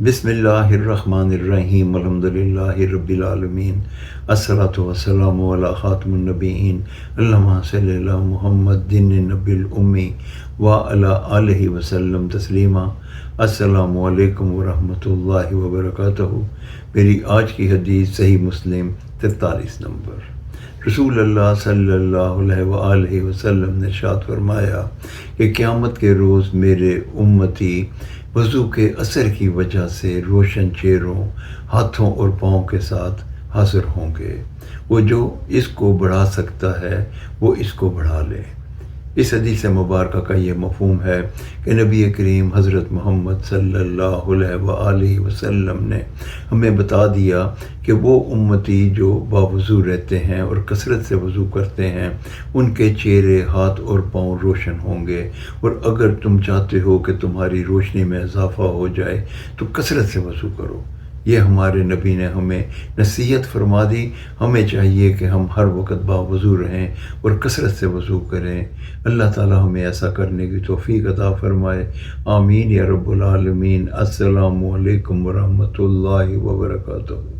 بسم اللہ الرحمن الرحیم الحمدللہ رب العالمین الصلاۃ والسلام علی خاتم النبیین اللہم صلی علی محمد النبی الامی وعلی آلہ وسلم تسلیما۔ السلام علیکم ورحمۃ اللہ وبرکاتہ۔ میری آج کی حدیث صحیح مسلم 43 نمبر۔ رسول اللہ صلی اللہ علیہ وآلہ وسلم نے ارشاد فرمایا کہ قیامت کے روز میرے امتی وضو کے اثر کی وجہ سے روشن چہروں، ہاتھوں اور پاؤں کے ساتھ حاضر ہوں گے۔ وہ جو اس کو بڑھا سکتا ہے وہ اس کو بڑھا لے۔ اس حدیث مبارکہ کا یہ مفہوم ہے کہ نبی کریم حضرت محمد صلی اللہ علیہ وآلہ وسلم نے ہمیں بتا دیا کہ وہ امتی جو باوضو رہتے ہیں اور کثرت سے وضو کرتے ہیں ان کے چہرے، ہاتھ اور پاؤں روشن ہوں گے، اور اگر تم چاہتے ہو کہ تمہاری روشنی میں اضافہ ہو جائے تو کثرت سے وضو کرو۔ یہ ہمارے نبی نے ہمیں نصیحت فرما دی۔ ہمیں چاہیے کہ ہم ہر وقت باوضو رہیں اور کثرت سے وضو کریں۔ اللہ تعالی ہمیں ایسا کرنے کی توفیق عطا فرمائے۔ آمین یا رب العالمین۔ السلام علیکم ورحمۃ اللہ وبرکاتہ۔